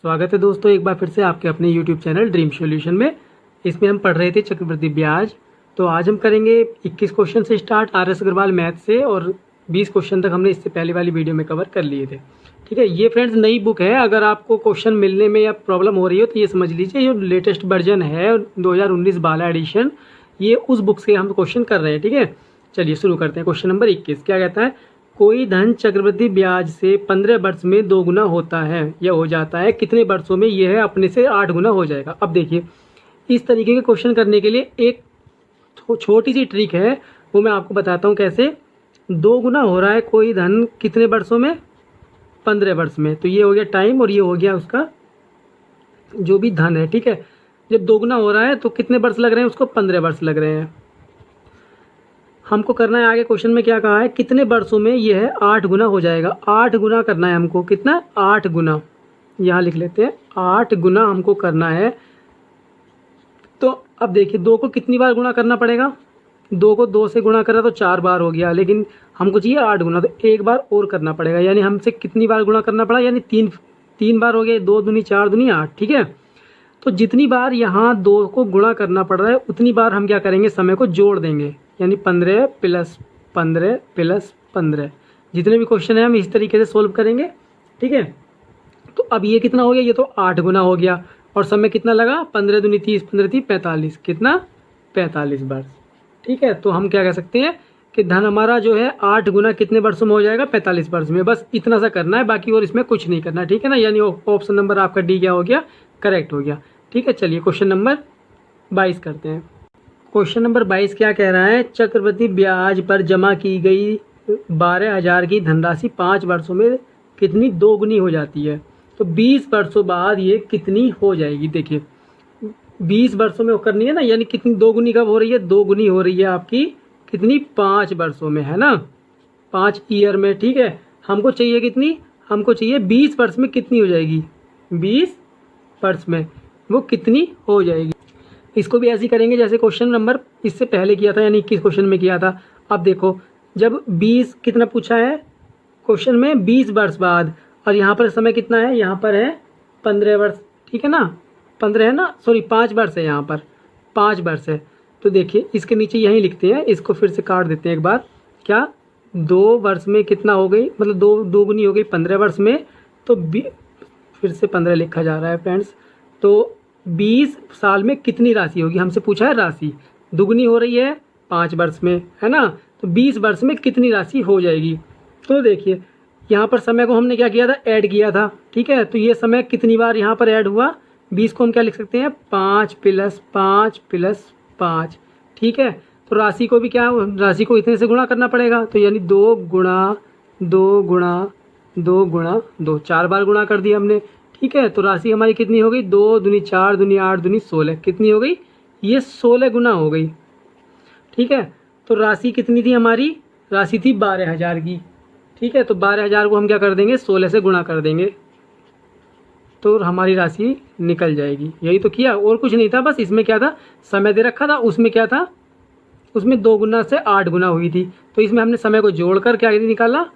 स्वागत है दोस्तों एक बार फिर से आपके अपने YouTube चैनल ड्रीम सॉल्यूशन में। इसमें हम पढ़ रहे थे चक्रवृद्धि ब्याज। तो आज हम करेंगे 21 क्वेश्चन से स्टार्ट RS अग्रवाल मैथ से, और 20 क्वेश्चन तक हमने इससे पहले वाली वीडियो में कवर कर लिए थे। ठीक है, ये फ्रेंड्स नई बुक है। अगर आपको क्वेश्चन मिलने में या प्रॉब्लम हो रही हो तो ये समझ लीजिए, ये लेटेस्ट वर्जन है 2019 बाला एडिशन, ये उस बुक से हम क्वेश्चन कर रहे हैं। ठीक है, चलिए शुरू करते हैं। क्वेश्चन नंबर 21 क्या कहता है? कोई धन चक्रवृद्धि ब्याज से 15 वर्ष में 2 गुना होता है या हो जाता है, कितने वर्षों में यह अपने से 8 गुना हो जाएगा? अब देखिए, इस तरीके के क्वेश्चन करने के लिए एक छोटी सी ट्रिक है, वो मैं आपको बताता हूँ कैसे। 2 गुना हो रहा है कोई धन कितने वर्षों में? 15 वर्ष में। तो ये हो गया टाइम और ये हो गया उसका जो भी धन है। ठीक है, जब 2 गुना हो रहा है तो कितने वर्ष लग रहे हैं उसको? 15 वर्ष लग रहे हैं। हमको करना है आगे क्वेश्चन में क्या कहा है, कितने वर्षों में यह 8 गुना हो जाएगा। 8 गुना करना है हमको। कितना? 8 गुना। यहाँ लिख लेते हैं, 8 गुना हमको करना है। तो अब देखिए, 2 को कितनी बार गुणा करना पड़ेगा? 2 को 2 से गुणा करा तो 4 बार हो गया, लेकिन हमको चाहिए 8 गुना, तो एक बार और करना पड़ेगा। यानी हमसे कितनी बार गुणा करना पड़ा? यानी तीन बार हो गया। 2 दूनी 4 दूनी 8। ठीक है, तो जितनी बार यहाँ 2 को गुणा करना पड़ रहा है उतनी बार हम क्या करेंगे, समय को जोड़ देंगे। यानी 15 + 15 + 15। जितने भी क्वेश्चन है हम इस तरीके से सोल्व करेंगे। ठीक है, तो अब ये कितना हो गया? ये तो 8 गुना हो गया। और समय कितना लगा? 15 दूनी 30, 15 30 45। कितना? 45 वर्ष। ठीक है, तो हम क्या कह सकते हैं कि धन हमारा जो है 8 गुना कितने वर्षों में हो जाएगा? 45 वर्ष में। बस इतना सा करना है, बाकी और इसमें कुछ नहीं करना। ठीक है ना, यानी ऑप्शन नंबर आपका डी क्या हो गया? करेक्ट हो गया। ठीक है, चलिए क्वेश्चन नंबर 22 करते हैं। क्वेश्चन नंबर 22 क्या कह रहा है? चक्रवृद्धि ब्याज पर जमा की गई 12,000 की धनराशि 5 वर्षों में कितनी दोगुनी हो जाती है? तो 20 वर्षों बाद ये कितनी हो जाएगी? देखिए, 20 वर्षों में करनी है ना, यानी कितनी दोगुनी कब हो रही है? दोगुनी हो रही है आपकी कितनी? 5 वर्षों में, है ना, 5 ईयर में। ठीक है, हमको चाहिए कितनी? हमको चाहिए 20 वर्ष में कितनी हो जाएगी? 20 वर्ष में वो कितनी हो जाएगी? इसको भी ऐसे ही करेंगे जैसे क्वेश्चन नंबर इससे पहले किया था, यानी 21 क्वेश्चन में किया था। अब देखो, जब 20 कितना पूछा है क्वेश्चन में? 20 वर्ष बाद। और यहाँ पर समय कितना है? यहाँ पर है 15 वर्ष। ठीक है ना, 15 है ना, सॉरी 5 वर्ष है, यहाँ पर 5 वर्ष है। तो देखिए, इसके नीचे यहीं लिखते हैं, इसको फिर से काट देते हैं एक बार। क्या 2 वर्ष में कितना हो गई? मतलब 2 गुनी हो गई 15 वर्ष में। तो फिर से 15 लिखा जा रहा है फ्रेंड्स। तो 20 साल में कितनी राशि होगी? हमसे पूछा है राशि। दुगनी हो रही है 5 वर्ष में, है ना, तो 20 वर्ष में कितनी राशि हो जाएगी? तो देखिए, यहाँ पर समय को हमने क्या किया था? ऐड किया था। ठीक है, तो ये समय कितनी बार यहाँ पर ऐड हुआ? 20 को हम क्या लिख सकते हैं? 5 + 5 + 5। ठीक है, तो राशि को भी क्या, राशि को इतने से गुणा करना पड़ेगा। तो यानी 2 गुणा 2 गुणा 2 गुणा 2, 4 बार गुणा कर दिया हमने। ठीक है, तो राशि हमारी कितनी हो गई? 2 दूनी 4 दूनी 8 दूनी 16। कितनी हो गई? ये 16 गुना हो गई। ठीक है, तो राशि कितनी थी हमारी? राशि थी 12,000 की। ठीक है, तो 12,000 को हम क्या कर देंगे? 16 से गुणा कर देंगे, तो हमारी राशि निकल जाएगी। यही तो किया, और कुछ नहीं था। बस इसमें क्या था, समय दे रखा था, उसमें क्या था, उसमें 2 गुना से 8 गुना हुई थी। तो इसमें हमने समय को जोड़कर क्या निकाला?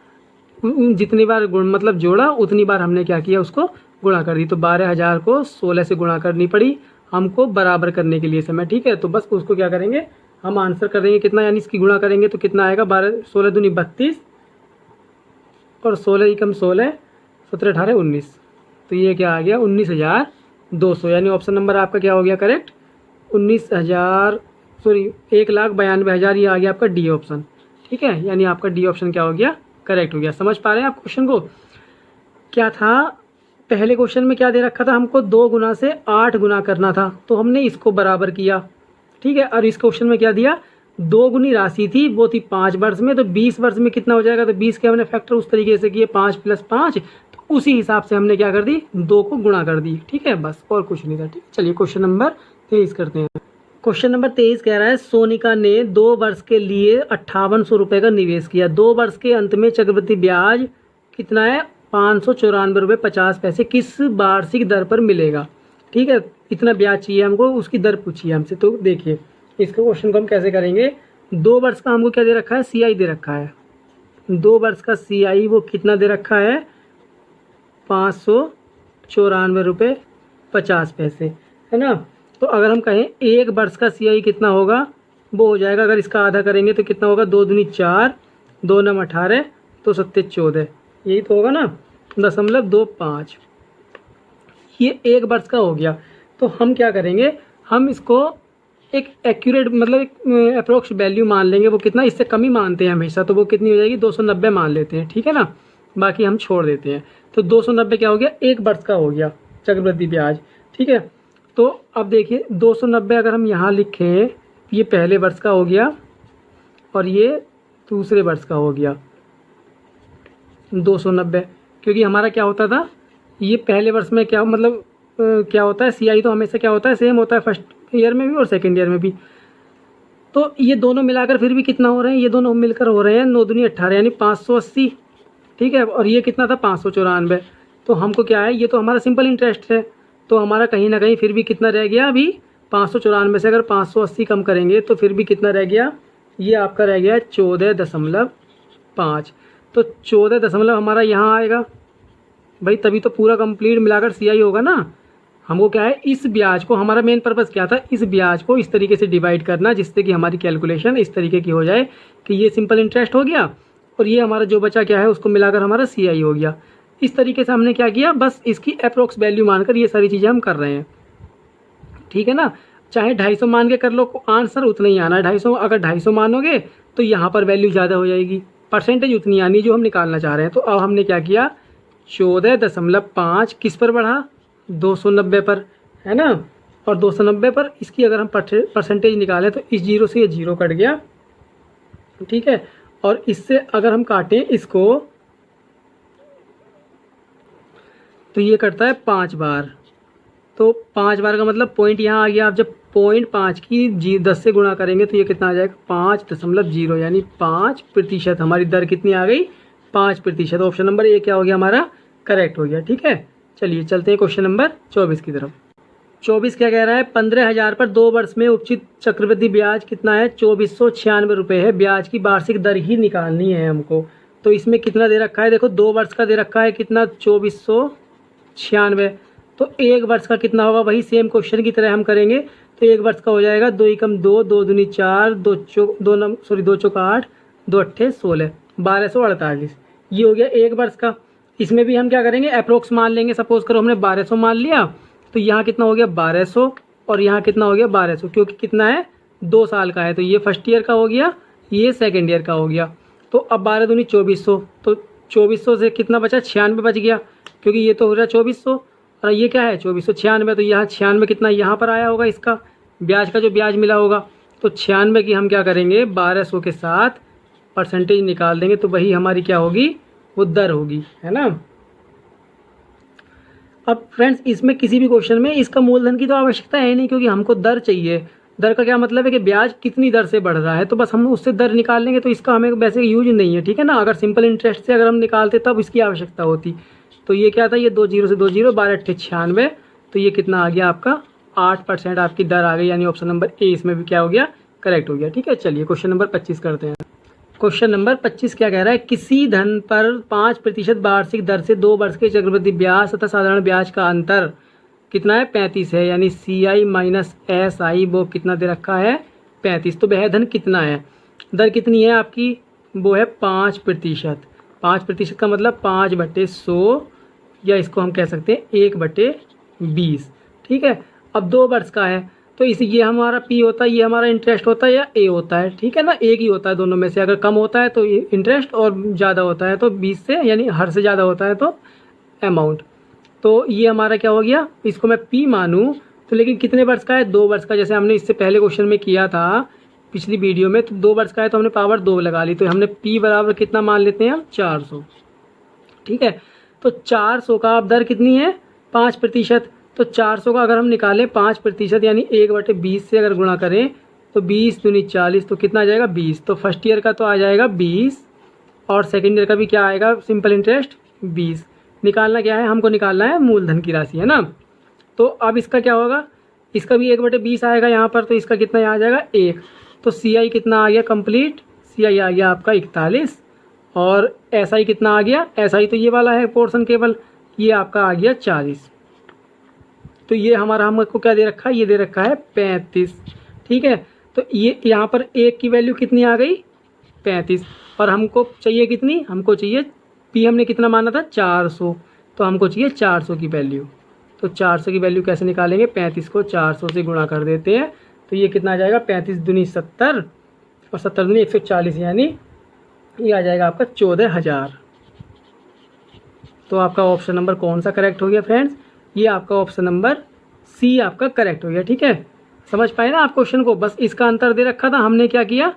जितनी बार मतलब जोड़ा उतनी बार हमने क्या किया? उसको गुणा कर दी। तो 12,000 को 16 से गुणा करनी पड़ी हमको बराबर करने के लिए समय। ठीक है, तो बस उसको क्या करेंगे, हम आंसर कर देंगे कितना, यानी इसकी गुणा करेंगे तो कितना आएगा? 16 दूनी 32 और 16 एकम 16, 17 18 19। तो ये क्या आ गया? 19,200। यानी ऑप्शन नंबर आपका क्या हो गया? करेक्ट। 1,92,000 ये आ गया आपका डी ऑप्शन। ठीक है, यानी आपका डी ऑप्शन क्या हो गया? करेक्ट हो गया। समझ पा रहे हैं आप क्वेश्चन को? क्या था पहले क्वेश्चन में? क्या दे रखा था हमको? 2 गुना से 8 गुना करना था, तो हमने इसको बराबर किया। ठीक है, और इस क्वेश्चन में क्या दिया? 2 गुनी राशि थी, वो थी 5 वर्ष में। तो 20 वर्ष में कितना हो जाएगा? तो 20 के हमने फैक्टर उस तरीके से किए, 5 + 5। तो उसी हिसाब से हमने क्या कर दी? 2 को गुणा कर दी। ठीक है, बस और कुछ नहीं था। ठीक, चलिए क्वेश्चन नंबर 23 करते हैं। क्वेश्चन नंबर 23 कह रहा है, सोनिका ने 2 वर्ष के लिए 5800 रुपये का निवेश किया। 2 वर्ष के अंत में चक्रवृद्धि ब्याज कितना है? 594 रुपये 50 पैसे किस वार्षिक दर पर मिलेगा? ठीक है, इतना ब्याज चाहिए हमको, उसकी दर पूछिए हमसे। तो देखिए, इसके क्वेश्चन को हम कैसे करेंगे। 2 वर्ष का हमको क्या दे रखा है? CI दे रखा है। 2 वर्ष का CI वो कितना दे रखा है? 500 ₹94.50, है ना। तो अगर हम कहें 1 वर्ष का CI कितना होगा, वो हो जाएगा, अगर इसका आधा करेंगे तो कितना होगा, 2 दूनी 4, 2 नम 18, तो 7 14, यही तो होगा ना, 0.25। ये 1 वर्ष का हो गया। तो हम क्या करेंगे, हम इसको एक एक्यूरेट मतलब एक अप्रोक्स वैल्यू मान लेंगे। वो कितना, इससे कम ही मानते हैं हमेशा, तो वो कितनी हो जाएगी, 290 मान लेते हैं, ठीक है ना, बाकी हम छोड़ देते हैं। तो 290 क्या हो गया, 1 वर्ष का हो गया चक्रवृद्धि ब्याज, ठीक है। तो अब देखिए 290 अगर हम यहाँ लिखें, ये पहले वर्ष का हो गया और ये दूसरे वर्ष का हो गया 290, क्योंकि हमारा क्या होता था, ये पहले वर्ष में क्या मतलब क्या होता है, CI तो हमेशा क्या होता है, सेम होता है फर्स्ट ईयर में भी और सेकेंड ईयर में भी। तो ये दोनों मिलाकर फिर भी कितना हो रहे हैं, ये दोनों मिलकर हो रहे हैं 9 दूनी 18 यानी 580, ठीक है। और ये कितना था, 594। तो हमको क्या है, ये तो हमारा सिंपल इंटरेस्ट है, तो हमारा कहीं ना कहीं फिर भी कितना रह गया, अभी 594 से अगर 580 कम करेंगे तो फिर भी कितना रह गया, ये आपका रह गया 14.5। तो 14 हमारा यहाँ आएगा भाई, तभी तो पूरा कंप्लीट मिलाकर CI होगा ना। हमको क्या है, इस ब्याज को, हमारा मेन पर्पज़ क्या था, इस ब्याज को इस तरीके से डिवाइड करना जिससे कि हमारी कैलकुलेशन इस तरीके की हो जाए कि ये सिंपल इंटरेस्ट हो गया और ये हमारा जो बचा क्या है उसको मिलाकर हमारा CI हो गया। इस तरीके से हमने क्या किया, बस इसकी अप्रोक्स वैल्यू मानकर ये सारी चीज़ें हम कर रहे हैं, ठीक है ना। चाहे 250 मान के कर लो, आंसर उतना ही आना है 250। अगर 250 मानोगे तो यहाँ पर वैल्यू ज़्यादा हो जाएगी, परसेंटेज उतनी आनी जो हम निकालना चाह रहे हैं। तो अब हमने क्या किया, 14.5 किस पर बढ़ा, 290 पर, है ना। और 290 पर इसकी अगर हम परसेंटेज निकालें तो इस जीरो से ये जीरो कट गया, ठीक है। और इससे अगर हम काटें इसको तो ये कटता है 5 बार। तो 5 बार का मतलब पॉइंट यहाँ आ गया। आप जब 0.5 की 10 से गुणा करेंगे तो ये कितना आ जाएगा, 5.0 यानी 5%। हमारी दर कितनी आ गई, 5%। ऑप्शन नंबर ए क्या हो गया, हमारा करेक्ट हो गया, ठीक है। चलिए चलते हैं क्वेश्चन नंबर 24 की तरफ। 24 क्या कह रहा है, 15,000 पर 2 वर्ष में उपचित चक्रवृद्धि ब्याज कितना है, 2496 रुपये है। ब्याज की वार्षिक दर ही निकालनी है हमको। तो इसमें कितना दे रखा है, देखो 2 वर्ष का दे रखा है कितना, 2496। तो 1 वर्ष का कितना होगा, वही सेम क्वेश्चन की तरह हम करेंगे। तो 1 वर्ष का हो जाएगा 2 एकम 2, 2 दूनी 4, 2 चौक 8, 2 अट्ठे 16, 1248। ये हो गया 1 वर्ष का। इसमें भी हम क्या करेंगे, अप्रोक्स मान लेंगे। सपोज करो हमने 1200 मान लिया, तो यहाँ कितना हो गया 1200 और यहाँ कितना हो गया 1200, क्योंकि कितना है 2 साल का है। तो ये फर्स्ट ईयर का हो गया, ये सेकेंड ईयर का हो गया। तो अब 12 दूनी 2400, तो 2400 से कितना बचा, 96 बच गया, क्योंकि ये तो हो रहा है 2400 और ये क्या है 2496। तो यहाँ 96 कितना यहाँ पर आया होगा, इसका ब्याज का जो ब्याज मिला होगा। तो 96 की हम क्या करेंगे, 1200 के साथ परसेंटेज निकाल देंगे, तो वही हमारी क्या होगी, वो दर होगी, है ना। अब फ्रेंड्स इसमें किसी भी क्वेश्चन में इसका मूलधन की तो आवश्यकता है नहीं, क्योंकि हमको दर चाहिए। दर का क्या मतलब है कि ब्याज कितनी दर से बढ़ रहा है, तो बस हम उससे दर निकाल लेंगे। तो इसका हमें वैसे यूज नहीं है, ठीक है ना। अगर सिंपल इंटरेस्ट से अगर हम निकालते तब इसकी आवश्यकता होती। तो ये क्या था, ये 2 जीरो से 2 जीरो, 12 अट्ठे 96। तो ये कितना आ गया आपका, 8% आपकी दर आ गई, यानी ऑप्शन नंबर ए इसमें भी क्या हो गया, करेक्ट हो गया, ठीक है। चलिए क्वेश्चन नंबर 25 करते हैं। क्वेश्चन नंबर 25 क्या कह रहा है, किसी धन पर 5% वार्षिक दर से 2 वर्ष के चक्रवृद्धि ब्याज तथा साधारण ब्याज का अंतर कितना है, 35 है। यानी CI माइनस SI वो कितना दे रखा है, 35। तो वह धन कितना है, दर कितनी है आपकी, वो है 5%। 5% का मतलब 5/100, या इसको हम कह सकते हैं 1/20, ठीक है। अब 2 वर्ष का है, तो इस ये हमारा P होता है, ये हमारा इंटरेस्ट होता है या A होता है, ठीक है ना। एक ही होता है दोनों में से। अगर कम होता है तो इंटरेस्ट और ज़्यादा होता है तो 20 से, यानी हर से ज़्यादा होता है तो अमाउंट। तो ये हमारा क्या हो गया, इसको मैं P मानूँ तो, लेकिन कितने वर्ष का है, 2 वर्ष का। जैसे हमने इससे पहले क्वेश्चन में किया था पिछली वीडियो में, तो 2 वर्ष का है तो हमने पावर 2 लगा ली। तो हमने P बराबर कितना मान लेते हैं हम, 400, ठीक है। तो 400 का अब दर कितनी है, 5%। तो 400 का अगर हम निकालें 5% यानी 1/20 से अगर गुणा करें तो 20 दूनी 40, तो कितना आ जाएगा 20। तो फर्स्ट ईयर का तो आ जाएगा 20 और सेकेंड ईयर का भी क्या आएगा, सिंपल इंटरेस्ट 20। निकालना क्या है, हमको निकालना है मूलधन की राशि, है ना। तो अब इसका क्या होगा, इसका भी 1/20 आएगा यहाँ पर, तो इसका कितना यहाँ आ जाएगा 1। तो CI कितना आ गया कंप्लीट, CI आ गया आपका 41 और SI कितना आ गया, SI तो ये वाला है पोर्शन केवल, ये आपका आ गया 40, तो ये हमारा हमको क्या दे रखा है, ये दे रखा है 35। ठीक है, तो ये यहाँ पर 1 की वैल्यू कितनी आ गई 35, और हमको चाहिए कितनी, हमको चाहिए पी हमने कितना माना था 400, तो हमको चाहिए 400 की वैल्यू। तो 400 की वैल्यू कैसे निकालेंगे, 35 को 400 से गुणा कर देते हैं, तो ये कितना आ जाएगा 35 दूनी 70 और 70 दूनी 140, यानी ये आ जाएगा आपका 14,000। तो आपका ऑप्शन नंबर कौन सा करेक्ट हो गया फ्रेंड्स, ये आपका ऑप्शन नंबर सी आपका करेक्ट हो गया। ठीक है, समझ पाए ना आप क्वेश्चन को। बस इसका अंतर दे रखा था, हमने क्या किया,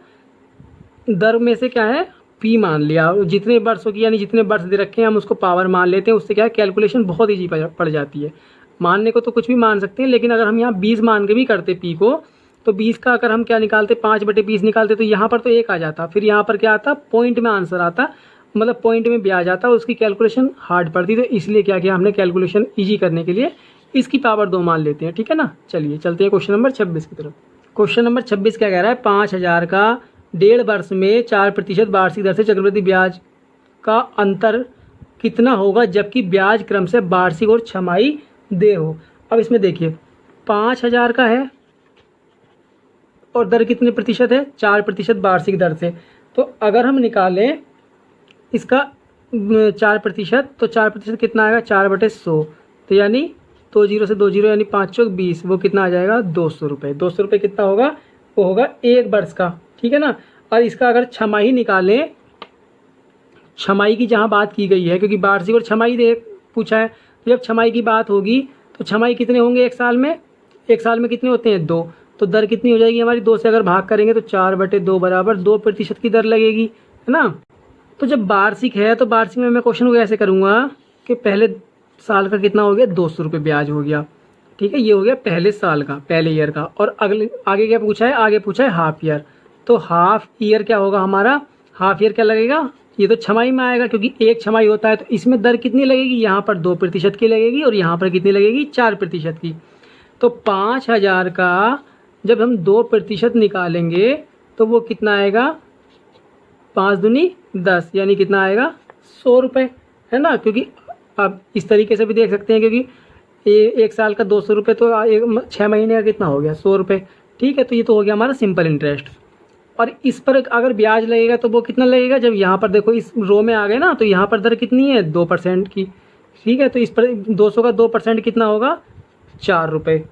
दर में से क्या है पी मान लिया, जितने वर्षों की यानी जितने वर्ष दे रखे हैं हम उसको पावर मान लेते हैं, उससे क्या है कैलकुलेशन बहुत ईजी पड़ जाती है। मानने को तो कुछ भी मान सकते हैं, लेकिन अगर हम यहाँ 20 मान के भी करते पी को, तो 20 का अगर हम क्या निकालते 5/20 निकालते, तो यहाँ पर तो 1 आ जाता, फिर यहाँ पर क्या आता पॉइंट में आंसर आता, मतलब पॉइंट में ब्याज आता, उसकी कैलकुलेशन हार्ड पड़ती। तो इसलिए क्या किया हमने, कैलकुलेशन ईजी करने के लिए इसकी पावर 2 मान लेते हैं। ठीक है ना, चलिए चलते हैं क्वेश्चन नंबर 26 की तरफ। क्वेश्चन नंबर 26 क्या कह रहा है, 5,000 का 1.5 वर्ष में 4% वार्षिक दर से चक्रवृद्धि ब्याज का अंतर कितना होगा जबकि ब्याज क्रम से वार्षिक और छमाही दे हो। अब इसमें देखिए 5,000 का है और दर कितने प्रतिशत है, 4% वार्षिक दर से। तो अगर हम निकालें इसका 4%, तो 4% कितना आएगा 4/100, तो यानी 2 0 से 2 0 यानी 5 चौक 20, वो कितना आ जाएगा 200 रुपये। 200 रुपये कितना होगा, वो होगा 1 वर्ष का। ठीक है ना, और इसका अगर छमाही निकालें, छमाही की जहाँ बात की गई है, क्योंकि वार्षिक और छमाही दे पूछा है, तो जब छमाही की बात होगी तो छमाही कितने होंगे एक साल में, एक साल में कितने होते हैं 2, तो दर कितनी हो जाएगी हमारी, 2 से अगर भाग करेंगे तो 4/2 बराबर 2% की दर लगेगी, है ना। तो जब वार्षिक है तो वार्षिक में मैं क्वेश्चन को ऐसे करूँगा कि पहले साल का कितना हो गया 200 रुपये ब्याज हो गया। ठीक है, ये हो गया पहले साल का, पहले ईयर का। और अगले आगे क्या पूछा है, आगे पूछा है हाफ ईयर, तो हाफ ईयर क्या होगा हमारा, हाफ ईयर क्या लगेगा, ये तो छमाही में आएगा क्योंकि एक छमाही होता है। तो इसमें दर कितनी लगेगी, यहाँ पर 2% की लगेगी और यहाँ पर कितनी लगेगी 4% की। तो 5,000 का जब हम 2% निकालेंगे तो वो कितना आएगा, 5 दूनी 10, यानी कितना आएगा 100 रुपये, है ना। क्योंकि आप इस तरीके से भी देख सकते हैं, क्योंकि एक साल का 200 रुपये, तो 6 महीने का कितना हो गया 100 रुपये। ठीक है, तो ये तो हो गया हमारा सिंपल इंटरेस्ट। और इस पर अगर ब्याज लगेगा तो वो कितना लगेगा, जब यहाँ पर देखो इस रो में आ गए ना, तो यहाँ पर दर कितनी है 2% की। ठीक है, तो इस पर 200 का 2% कितना होगा 4 रुपये।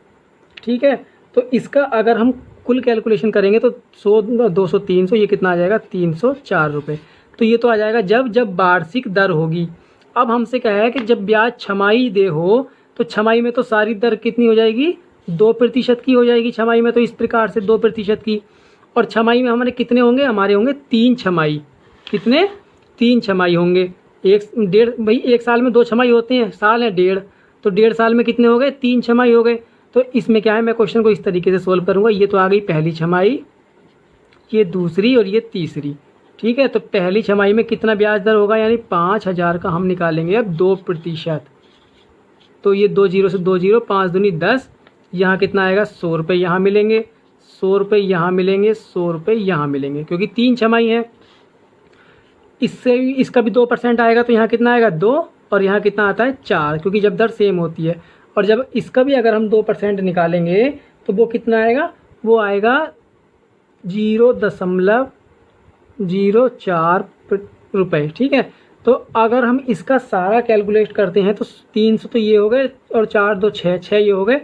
ठीक है, तो इसका अगर हम कुल कैलकुलेशन करेंगे तो 100 200 300, ये कितना आ जाएगा 304 रुपये। तो ये तो आ जाएगा जब वार्षिक दर होगी। अब हमसे कहा है कि जब ब्याज छमाही दे हो, तो छमाही में तो सारी दर कितनी हो जाएगी 2% की हो जाएगी छमाही में, तो इस प्रकार से 2% की। और छमाही में हमारे कितने होंगे, हमारे होंगे 3 छमाही। कितने, 3 छमाही होंगे। भाई एक साल में 2 छमाही होते हैं, साल है 1.5, तो 1.5 साल में कितने हो गए 3 छमाही हो गए। तो इसमें क्या है, मैं क्वेश्चन को इस तरीके से सोल्व करूंगा। ये तो आ गई पहली छमाही, ये दूसरी और ये तीसरी। ठीक है, तो पहली छमाही में कितना ब्याज दर होगा, यानी 5,000 का हम निकालेंगे अब 2%। तो ये 2 0 से 2 0, 5 दूनी 10, यहाँ कितना आएगा 100 रुपये यहाँ मिलेंगे, 100 रुपये यहाँ मिलेंगे, 100 रुपये यहाँ मिलेंगे, क्योंकि 3 छमाही है। इससे इसका भी 2% आएगा, तो यहाँ कितना आएगा 2, और यहाँ कितना आता है 4, क्योंकि जब दर सेम होती है। और जब इसका भी अगर हम 2% निकालेंगे तो वो कितना आएगा, वो आएगा 0.04 रुपये। ठीक है, तो अगर हम इसका सारा कैलकुलेट करते हैं तो 300 तो ये हो गए, और 4 2 6 ये हो गए,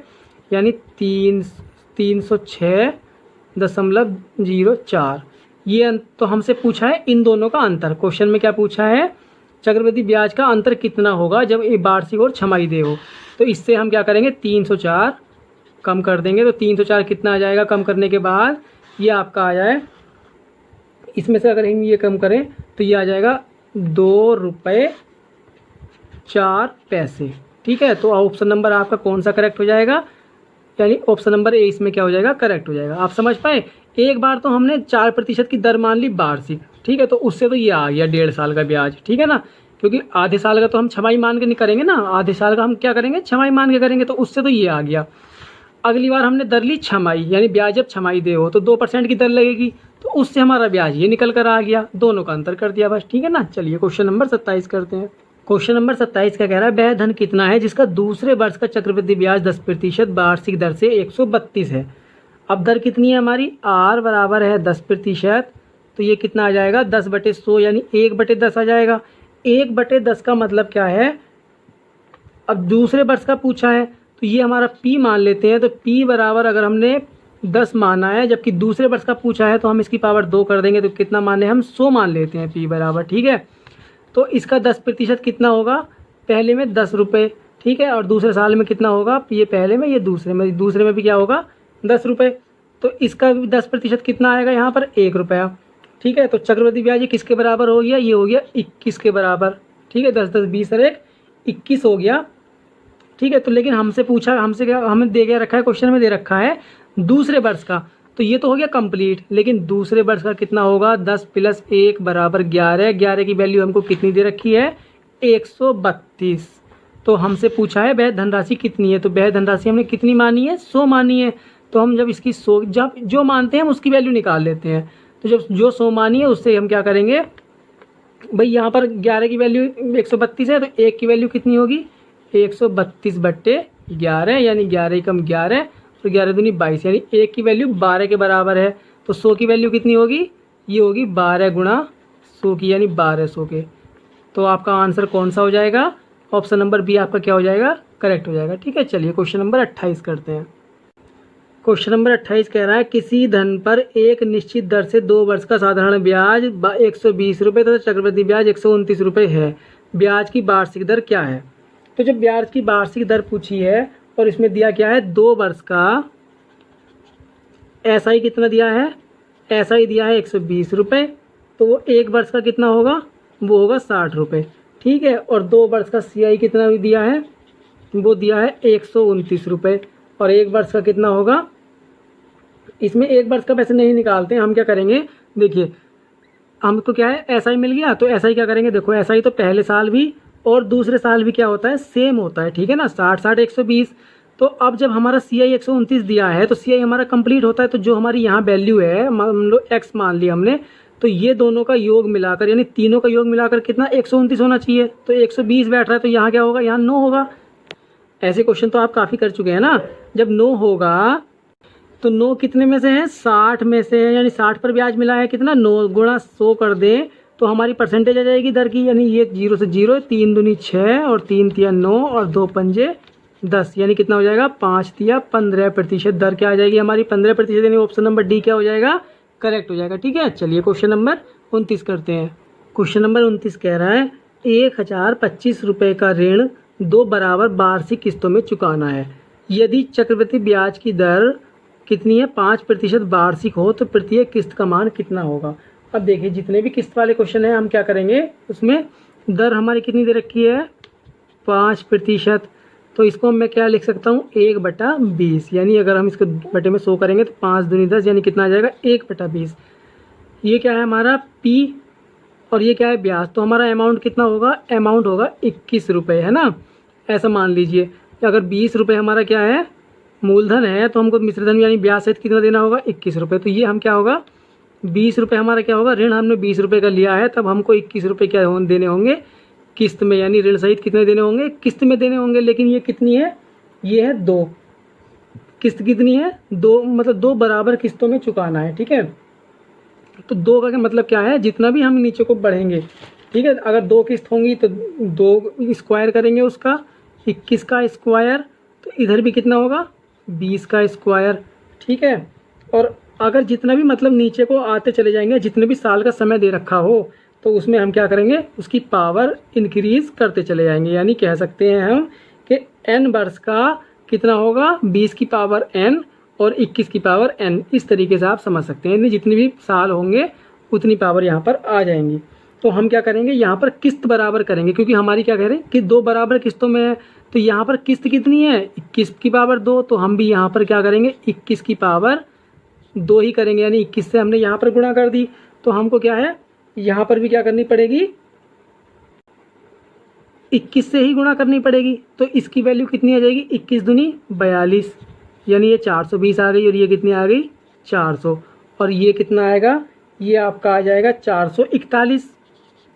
यानी 306.04। ये तो हमसे पूछा है इन दोनों का अंतर। क्वेश्चन में क्या पूछा है, चक्रवृद्धि ब्याज का अंतर कितना होगा जब वार्षिक और छमाही दे हो। तो इससे हम क्या करेंगे 304 कम कर देंगे, तो 304 कितना आ जाएगा कम करने के बाद, ये आपका आ जाए, इसमें से अगर हम ये कम करें तो ये आ जाएगा 2 रुपये 4 पैसे। ठीक है, तो ऑप्शन नंबर आपका कौन सा करेक्ट हो जाएगा, यानी ऑप्शन नंबर ए इसमें क्या हो जाएगा करेक्ट हो जाएगा। आप समझ पाए, एक बार तो हमने 4% की दर मान ली वार्षिक। ठीक है, तो उससे तो ये आ गया 1.5 साल का ब्याज। ठीक है ना, क्योंकि आधे साल का तो हम छमाही मान के नहीं करेंगे ना, आधे साल का हम क्या करेंगे छमाही मान के करेंगे, तो उससे तो ये आ गया। अगली बार हमने दर ली छमाही, यानी ब्याज जब छमाही दे हो तो 2% की दर लगेगी, तो उससे हमारा ब्याज ये निकल कर आ गया, दोनों का अंतर कर दिया बस। ठीक है ना, चलिए क्वेश्चन नंबर 27 करते हैं। क्वेश्चन नंबर 27 का कह रहा है वह धन कितना है जिसका दूसरे वर्ष का चक्रवृद्धि ब्याज 10% वार्षिक दर से 132 है। अब दर कितनी है हमारी, आर बराबर है 10%, तो ये कितना आ जाएगा 10/100 यानी 1/10 आ जाएगा। 1/10 का मतलब क्या है, अब दूसरे वर्ष का पूछा है तो ये हमारा पी मान लेते हैं। तो पी बराबर अगर हमने 10 माना है जबकि दूसरे वर्ष का पूछा है तो हम इसकी पावर 2 कर देंगे, तो कितना माने हम 100 मान लेते हैं पी बराबर, ठीक है। तो इसका 10% कितना होगा, पहले में 10 रुपये, ठीक है, और दूसरे साल में कितना होगा, ये पहले में ये दूसरे में भी क्या होगा 10 रुपये। तो इसका 10% कितना आएगा यहाँ पर 1 रुपया, ठीक है। तो चक्रवृद्धि ब्याज ये किसके बराबर हो गया, ये हो गया 21 के बराबर, ठीक है। 10 10 20 और 1 21 हो गया, ठीक है। तो लेकिन हमसे पूछा, हमसे क्या हमें दे गया रखा है, क्वेश्चन में दे रखा है दूसरे वर्ष का, तो ये तो हो गया कंप्लीट। लेकिन दूसरे वर्ष का कितना होगा, 10 + 1 बराबर 11। 11 की वैल्यू हमको कितनी दे रखी है 132। तो हमसे पूछा है वह धनराशि कितनी है, तो वह धनराशि हमने कितनी मानी है 100 मानी है। तो हम जब इसकी 100 जब जो मानते हैं हम उसकी वैल्यू निकाल लेते हैं। तो जब जो 100 मानी है उससे हम क्या करेंगे भाई, यहाँ पर 11 की वैल्यू 132 है तो 1 की वैल्यू कितनी होगी 132/11 यानी 11 कम 11 तो 11 दूनी 22 यानी 1 की वैल्यू 12 के बराबर है। तो 100 की वैल्यू कितनी होगी, ये होगी 12 गुणा 100 की यानी 1200 के। तो आपका आंसर कौन सा हो जाएगा, ऑप्शन नंबर बी आपका क्या हो जाएगा, करेक्ट हो जाएगा, ठीक है। चलिए क्वेश्चन नंबर 28 करते हैं। क्वेश्चन नंबर 28 कह रहा है किसी धन पर एक निश्चित दर से 2 वर्ष का साधारण ब्याज 120 रुपये तथा चक्रवृद्धि ब्याज 129 रुपये है, ब्याज की वार्षिक दर क्या है। तो जब ब्याज की वार्षिक दर पूछी है और इसमें दिया क्या है 2 वर्ष का एसआई कितना दिया है, एसआई दिया है 120 रुपये, तो वो 1 वर्ष का कितना होगा, वो होगा 60 रुपये, ठीक है। और 2 वर्ष का सीआई कितना दिया है, वो दिया है 129 रुपये, और 1 वर्ष का कितना होगा, इसमें 1 वर्ष का पैसे नहीं निकालते हैं, हम क्या करेंगे, देखिए हमको क्या है एसआई मिल गया, तो एसआई क्या करेंगे, देखो एसआई तो पहले साल भी और दूसरे साल भी क्या होता है सेम होता है, ठीक है ना, 60 60 120। तो अब जब हमारा सीआई 129 दिया है तो सीआई हमारा कंप्लीट होता है, तो जो हमारी यहाँ वैल्यू है हम लोग एक्स मान लिया हमने, तो ये दोनों का योग मिलाकर यानी तीनों का योग मिलाकर कितना 129 होना चाहिए। तो 120 बैठ रहा है तो यहाँ क्या होगा, यहाँ 9 होगा। ऐसे क्वेश्चन तो आप काफ़ी कर चुके हैं ना। जब 9 होगा तो 9 कितने में से है, 60 में से है, यानी 60 पर ब्याज मिला है कितना 9 गुणा 100 कर दें तो हमारी परसेंटेज आ जाएगी दर की, यानी ये 0 से 0, 3 दूनी 6 और 3 तिया 9 और 2 पंजे 10, यानी कितना हो जाएगा 5 तिया 15%। दर क्या आ जाएगी हमारी 15%, यानी ऑप्शन नंबर डी क्या हो जाएगा, करेक्ट हो जाएगा, ठीक है। चलिए क्वेश्चन नंबर 29 करते हैं। क्वेश्चन नंबर 29 कह रहा है 1025 रुपये का ऋण 2 बराबर वार्षिक किस्तों में चुकाना है। यदि चक्रवृद्धि ब्याज की दर कितनी है 5% वार्षिक हो तो प्रत्येक किस्त का मान कितना होगा। अब देखिए जितने भी किस्त वाले क्वेश्चन हैं हम क्या करेंगे, उसमें दर हमारी कितनी दे रखी है 5%, तो इसको मैं क्या लिख सकता हूँ 1/20, यानी अगर हम इसको बटे में 100 करेंगे तो 5 दूनी 10 यानी कितना आ जाएगा 1/20। ये क्या है हमारा पी और ये क्या है ब्याज, तो हमारा अमाउंट कितना होगा, अमाउंट होगा 21 रुपये, है ना। ऐसा मान लीजिए अगर 20 रुपये हमारा क्या है मूलधन है तो हमको मिश्रधन यानी ब्याज सहित कितना देना होगा 21 रुपये। तो ये हम क्या होगा 20 रुपये हमारा क्या होगा, ऋण हमने 20 रुपये का लिया है तब हमको 21 रुपये क्या देने होंगे किस्त में, यानी ऋण सहित कितने देने होंगे किस्त में देने होंगे। लेकिन ये कितनी है, ये है 2 किस्त, कितनी है 2, मतलब 2 बराबर किस्तों में चुकाना है, ठीक है। तो 2 का मतलब क्या है, जितना भी हम नीचे को बढ़ेंगे, ठीक है, अगर 2 किस्त होंगी तो 2 स्क्वायर करेंगे उसका 21 का स्क्वायर, तो इधर भी कितना होगा 20 का स्क्वायर, ठीक है। और अगर जितना भी मतलब नीचे को आते चले जाएंगे, जितने भी साल का समय दे रखा हो तो उसमें हम क्या करेंगे उसकी पावर इंक्रीज करते चले जाएंगे, यानी कह सकते हैं हम कि n वर्ष का कितना होगा 20 की पावर n और 21 की पावर n, इस तरीके से आप समझ सकते हैं। यानी जितने भी साल होंगे उतनी पावर यहाँ पर आ जाएंगी। तो हम क्या करेंगे यहाँ पर किस्त बराबर करेंगे, क्योंकि हमारी क्या कह रहे हैं कि 2 बराबर किस्तों में है, तो यहाँ पर किस्त कितनी है 21 की पावर 2, तो हम भी यहाँ पर क्या करेंगे 21 की पावर 2 ही करेंगे, यानी 21 से हमने यहाँ पर गुणा कर दी। तो हमको क्या है यहाँ पर भी क्या करनी पड़ेगी 21 से ही गुणा करनी पड़ेगी। तो इसकी वैल्यू कितनी आ जाएगी 21 दूनी 42, यानी ये 420 आ गई और ये कितनी आ गई 400, और ये कितना आएगा, ये आपका आ जाएगा 441,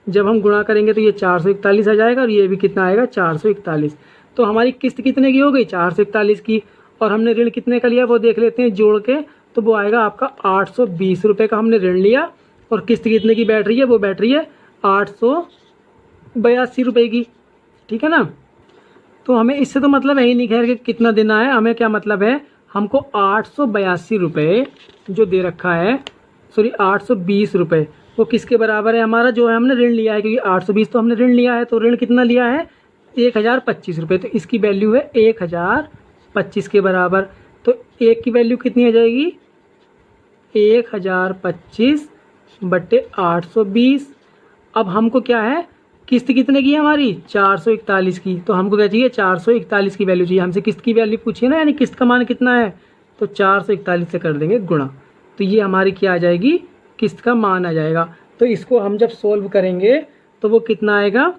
जब हम गुणा करेंगे तो ये 441 आ जाएगा और ये भी कितना आएगा 441। तो हमारी किस्त कितने की हो गई 441 की, और हमने ऋण कितने का लिया वो देख लेते हैं जोड़ के। तो वो आएगा आपका 820 रुपये का हमने ऋण लिया, और किस्त कितने की बैठ रही है, वो बैठ रही है 882 रुपये की। ठीक है ना। तो हमें इससे तो मतलब यही नहीं खैर कि कितना देना है, हमें क्या मतलब है, हमको 882 रुपये जो दे रखा है, सॉरी 820 रुपये, वो किसके बराबर है हमारा, जो है हमने ऋण लिया है, क्योंकि 820 तो हमने ऋण लिया है। तो ऋण कितना लिया है 1025 रुपये, तो इसकी वैल्यू है 1025 के बराबर। तो एक की वैल्यू कितनी आ जाएगी 1025 बट्टे 820। अब हमको क्या है, किस्त कितने की है हमारी 441 की, तो हमको क्या चाहिए 441 की वैल्यू चाहिए। हमसे किस्त की वैल्यू पूछी है ना, यानी किस्त का मान कितना है, तो 441 से कर देंगे गुणा। तो ये हमारी क्या आ जाएगी, किस्त का मान आ जाएगा। तो इसको हम जब सोल्व करेंगे तो वो कितना आएगा,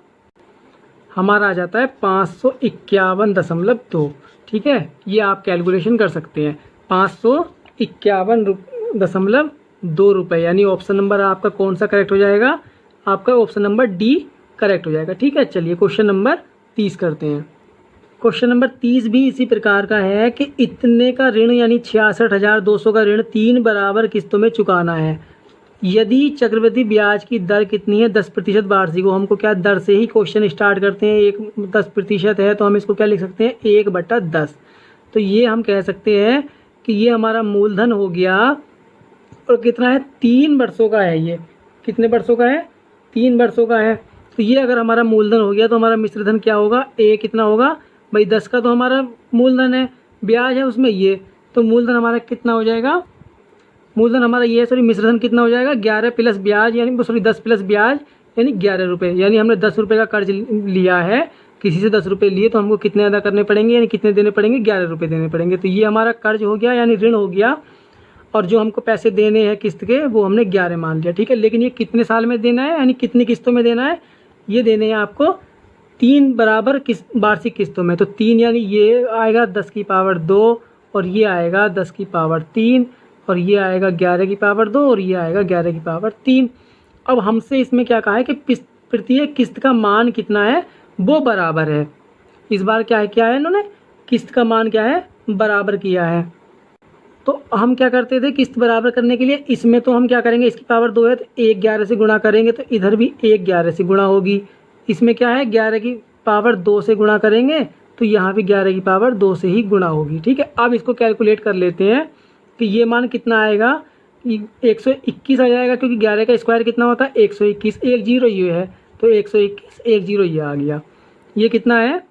हमारा आ जाता है 551.2। ठीक है, ये आप कैलकुलेशन कर सकते हैं 551.2 रुपये, यानी ऑप्शन नंबर आपका कौन सा करेक्ट हो जाएगा, आपका ऑप्शन नंबर डी करेक्ट हो जाएगा। ठीक है, चलिए क्वेश्चन नंबर 30 करते हैं। क्वेश्चन नंबर 30 भी इसी प्रकार का है कि इतने का ऋण यानी 66,200 का ऋण 3 बराबर किस्तों में चुकाना है। यदि चक्रवृद्धि ब्याज की दर कितनी है 10% वार्षिक हो। हमको क्या दर से ही क्वेश्चन स्टार्ट करते हैं, 10% है तो हम इसको क्या लिख सकते हैं 1/10। तो ये हम कह सकते हैं कि ये हमारा मूलधन हो गया, और कितना है 3 वर्षों का है। ये कितने वर्षों का है 3 वर्षों का है। तो ये अगर हमारा मूलधन हो गया तो हमारा मिश्रधन क्या होगा, ए कितना होगा भाई 10 का तो हमारा मूलधन है, ब्याज है उसमें ये, तो मूलधन हमारा कितना हो जाएगा, मूलधन हमारा ये सॉरी मिश्रधन कितना हो जाएगा 11 प्लस ब्याज यानी सॉरी 10 प्लस ब्याज यानी 11 रुपये। यानी हमने 10 रुपये का कर्ज लिया है, किसी से 10 रुपये लिए, तो हमको कितने अदा करने पड़ेंगे, यानी कितने देने पड़ेंगे 11 रुपये देने पड़ेंगे। तो ये हमारा कर्ज हो गया यानी ऋण हो गया, और जो हमको पैसे देने हैं किस्त के वो हमने 11 मान लिया। ठीक है, लेकिन ये कितने साल में देना है, यानी कितनी किस्तों में देना है, ये देने हैं आपको 3 बराबर वार्षिक किस्तों में। तो 3 यानी ये आएगा 10 की पावर 2, और ये आएगा 10 की पावर 3, और ये आएगा 11 की पावर 2, और ये आएगा 11 की पावर 3। अब हमसे इसमें क्या कहा है कि प्रत्येक किस्त का मान कितना है वो बराबर है। इस बार क्या है इन्होंने किस्त का मान क्या है बराबर किया है। तो हम क्या करते थे किस्त बराबर करने के लिए, इसमें तो हम क्या करेंगे, इसकी पावर 2 है तो 1 11 से गुणा करेंगे, तो इधर भी 1 11 से गुणा होगी। इसमें क्या है 11 की पावर 2 से गुणा करेंगे, तो यहाँ भी 11 की पावर 2 से ही गुणा होगी। ठीक है, अब इसको कैलकुलेट कर लेते हैं कि ये मान कितना आएगा, 121 आ जाएगा, क्योंकि 11 का स्क्वायर कितना होता है 121, 1 0 ये है तो 121, 1 0 ये आ गया। ये कितना है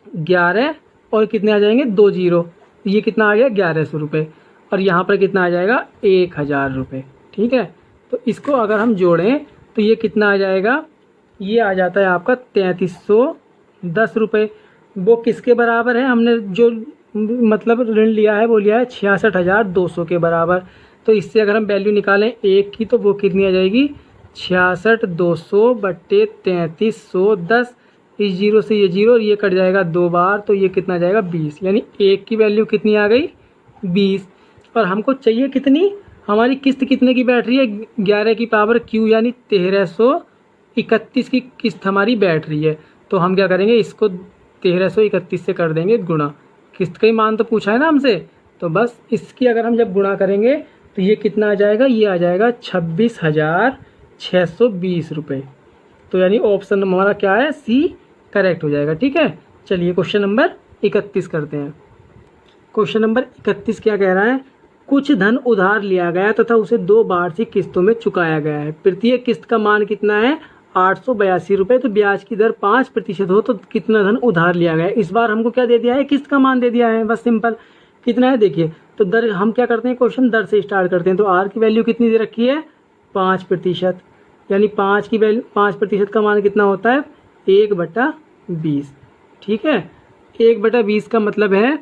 11, और कितने आ जाएंगे 2 0, ये कितना आ गया 1100 रुपये, और यहाँ पर कितना आ जाएगा 1000 रुपये। ठीक है, तो इसको अगर हम जोड़ें तो ये कितना आ जाएगा, ये आ जाता है आपका 3310 रुपये। वो किसके बराबर है, हमने जो मतलब ऋण लिया है वो लिया है 66,200 के बराबर। तो इससे अगर हम वैल्यू निकालें एक की, तो वो कितनी आ जाएगी 66,200 बट्टे 3310। इस जीरो से ये जीरो, ये कट जाएगा 2 बार, तो ये कितना आ जाएगा 20, यानी एक की वैल्यू कितनी आ गई 20। और हमको चाहिए कितनी, हमारी किस्त कितने की बैठ रही है 11 की पावर क्यू, यानी 1331 की किस्त हमारी बैठ रही है। तो हम क्या करेंगे, इसको 1331 से कर देंगे गुणा, किस्त का ही मान तो पूछा है ना हमसे, तो बस इसकी अगर हम जब गुणा करेंगे तो ये कितना आ जाएगा, ये आ जाएगा 26,620 रुपये। तो यानी ऑप्शन हमारा क्या है सी करेक्ट हो जाएगा। ठीक है, चलिए क्वेश्चन नंबर 31 करते हैं। क्वेश्चन नंबर 31 क्या कह रहा है, कुछ धन उधार लिया गया तथा उसे 2 वार्षिक किस्तों में चुकाया गया है। प्रत्येक किस्त का मान कितना है 882 रुपये। तो ब्याज की दर 5% हो तो कितना धन उधार लिया गया है। इस बार हमको क्या दे दिया है, किस्त का मान दे दिया है, बस सिंपल। कितना है देखिए, तो दर हम क्या करते हैं, क्वेश्चन दर से स्टार्ट करते हैं। तो आर की वैल्यू कितनी दे रखी है 5%, यानी 5% का मान कितना होता है 1/20। ठीक है, 1/20 का मतलब है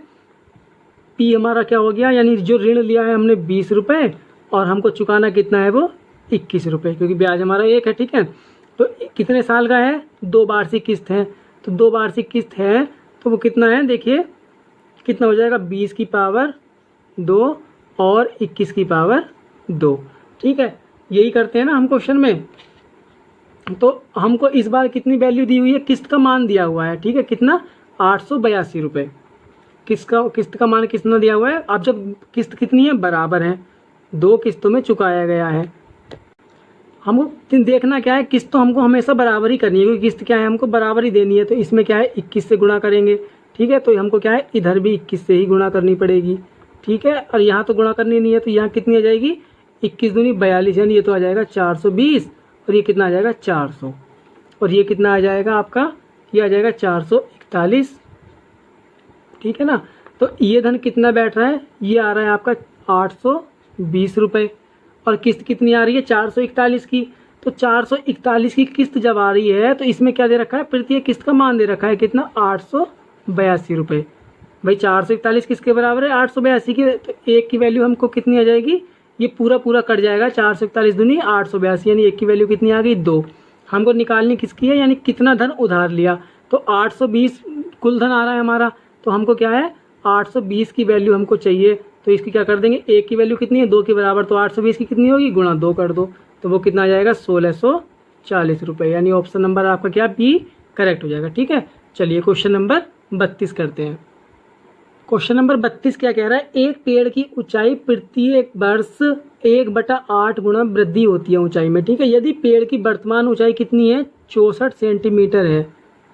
पी हमारा क्या हो गया, यानी जो ऋण लिया है हमने 20 रुपये, और हमको चुकाना कितना है वो 21 रुपये, क्योंकि ब्याज हमारा 1 है। ठीक है, तो कितने साल का है 2 वार्षिक किस्त है, तो 2 वार्षिक किस्त है तो वो कितना है देखिए कितना हो जाएगा 20 की पावर 2 और 21 की पावर 2। ठीक है, यही करते हैं ना हम क्वेश्चन में। तो हमको इस बार कितनी वैल्यू दी हुई है, किस्त का मान दिया हुआ है, ठीक है, कितना 882 रुपये। किस्त का मान कितना दिया हुआ है। अब जब किस्त कितनी है, बराबर है, 2 किस्तों में चुकाया गया है। हमको देखना क्या है, किस्त तो हमको हमेशा बराबर ही करनी है, क्योंकि किस्त क्या है हमको बराबर ही देनी है। तो इसमें क्या है 21 से गुणा करेंगे, ठीक है। तो हमको क्या है इधर भी 21 से ही गुणा करनी पड़ेगी, ठीक है। और यहाँ तो गुणा करनी नहीं है, तो यहाँ कितनी आ जाएगी 21 दूनी 42, यानी ये तो आ जाएगा 420, और ये कितना आ जाएगा 400, और ये कितना आ जाएगा आपका, ये आ जाएगा 441, ठीक है ना। तो ये धन कितना बैठ रहा है, ये आ रहा है आपका 820 रुपये, और किस्त कितनी आ रही है 441 की। तो 441 की किस्त जब आ रही है तो इसमें क्या दे रखा है, प्रत्येक किस्त का मान दे रखा है कितना 882 रुपये। भाई 441 किसके बराबर है 882 की, तो एक की वैल्यू हमको कितनी आ जाएगी, ये पूरा कट जाएगा, 441 दूनी 882, यानी एक की वैल्यू कितनी आ गई 2। हमको निकालनी किसकी है, यानी कितना धन उधार लिया। तो 820 कुल धन आ रहा है हमारा, तो हमको क्या है 820 की वैल्यू हमको चाहिए। तो इसकी क्या कर देंगे, एक की वैल्यू कितनी है 2 के बराबर, तो 820 की कितनी होगी, गुणा 2 कर दो, तो वो कितना आ जाएगा 1640 रुपये। यानी ऑप्शन नंबर आपका क्या बी करेक्ट हो जाएगा, ठीक है। चलिए क्वेश्चन नंबर 32 करते हैं। क्वेश्चन नंबर 32 क्या कह रहा है, एक पेड़ की ऊंचाई प्रत्येक वर्ष 1/8 गुना वृद्धि होती है ऊंचाई में, ठीक है। यदि पेड़ की वर्तमान ऊंचाई कितनी है 64 सेंटीमीटर है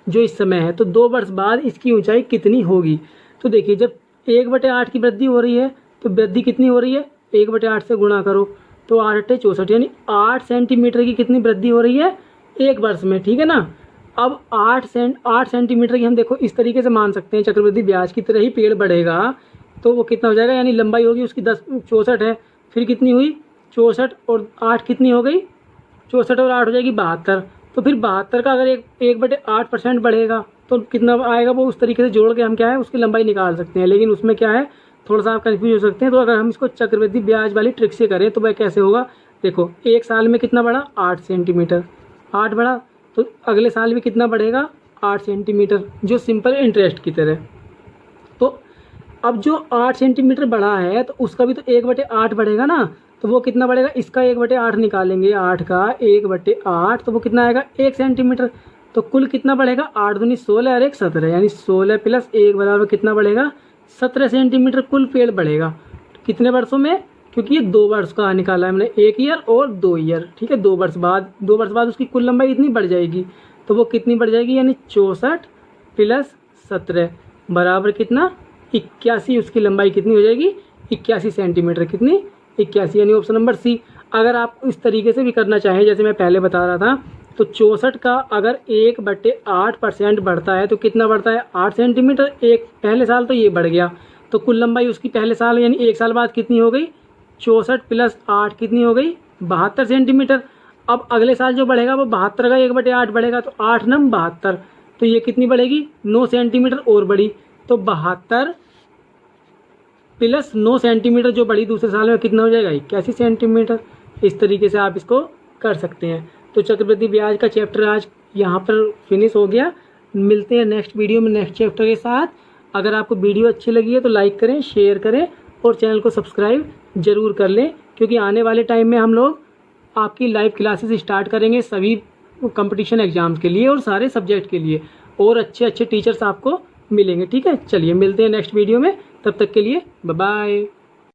जो इस समय है, तो 2 वर्ष बाद इसकी ऊंचाई कितनी होगी। तो देखिए जब 1/8 की वृद्धि हो रही है तो वृद्धि कितनी हो रही है, 1/8 से गुणा करो, तो 8 64, यानी 8 सेंटीमीटर की कितनी वृद्धि हो रही है 1 वर्ष में, ठीक है ना। अब 8 सेंटीमीटर की हम देखो इस तरीके से मान सकते हैं, चक्रवृद्धि ब्याज की तरह ही पेड़ बढ़ेगा तो वो कितना हो जाएगा, यानी लंबाई होगी उसकी 64 है, फिर कितनी हुई 64 और 8 कितनी हो गई, 64 और 8 हो जाएगी 72। तो फिर 72 का अगर 1/8% बढ़ेगा तो कितना आएगा, वो उस तरीके से जोड़ के हम क्या है उसकी लंबाई निकाल सकते हैं। लेकिन उसमें क्या है थोड़ा सा आप कन्फ्यूज हो सकते हैं। तो अगर हम इसको चक्रवृद्धि ब्याज वाली ट्रिक से करें तो वह कैसे होगा, देखो 1 साल में कितना बढ़ा 8 सेंटीमीटर, 8 बढ़ा, तो अगले साल भी कितना बढ़ेगा 8 सेंटीमीटर, जो सिंपल इंटरेस्ट की तरह। तो अब जो 8 सेंटीमीटर बढ़ा है तो उसका भी तो 1/8 बढ़ेगा ना, तो वो कितना बढ़ेगा, इसका 1/8 निकालेंगे, 8 का 1/8, तो वो कितना आएगा 1 सेंटीमीटर। तो कुल कितना बढ़ेगा 8 दूनी 16 और 1 17, यानी 16 प्लस 1 बराबर कितना बढ़ेगा 17 सेंटीमीटर कुल पेड़ बढ़ेगा। कितने वर्षों में, क्योंकि ये 2 वर्ष का निकाला है हमने, 1 ईयर और 2 ईयर, ठीक है। 2 वर्ष बाद उसकी कुल लंबाई इतनी बढ़ जाएगी, तो वो कितनी बढ़ जाएगी, यानी 64 प्लस 17 बराबर कितना 81, उसकी लंबाई कितनी हो जाएगी 81 सेंटीमीटर, कितनी 81, यानी ऑप्शन नंबर सी। अगर आप इस तरीके से भी करना चाहें जैसे मैं पहले बता रहा था, तो 64 का अगर 1/8% बढ़ता है तो कितना बढ़ता है 8 सेंटीमीटर, एक पहले साल तो ये बढ़ गया, तो कुल लंबाई उसकी पहले साल यानी 1 साल बाद कितनी हो गई 64 प्लस 8 कितनी हो गई 72 सेंटीमीटर। अब अगले साल जो बढ़ेगा वो 72 का 1/8 बढ़ेगा, तो 8 9 72, तो ये कितनी बढ़ेगी 9 सेंटीमीटर और बढ़ी, तो 72 प्लस 9 सेंटीमीटर जो बढ़ी दूसरे साल में कितना हो जाएगा 81 सेंटीमीटर। इस तरीके से आप इसको कर सकते हैं। तो चक्रवृद्धि ब्याज का चैप्टर आज यहाँ पर फिनिश हो गया। मिलते हैं नेक्स्ट वीडियो में नेक्स्ट चैप्टर के साथ। अगर आपको वीडियो अच्छी लगी है तो लाइक करें, शेयर करें और चैनल को सब्सक्राइब ज़रूर कर लें, क्योंकि आने वाले टाइम में हम लोग आपकी लाइव क्लासेस स्टार्ट करेंगे सभी कंपटीशन एग्जाम्स के लिए और सारे सब्जेक्ट के लिए, और अच्छे अच्छे टीचर्स आपको मिलेंगे, ठीक है। चलिए मिलते हैं नेक्स्ट वीडियो में, तब तक के लिए बाय बाय।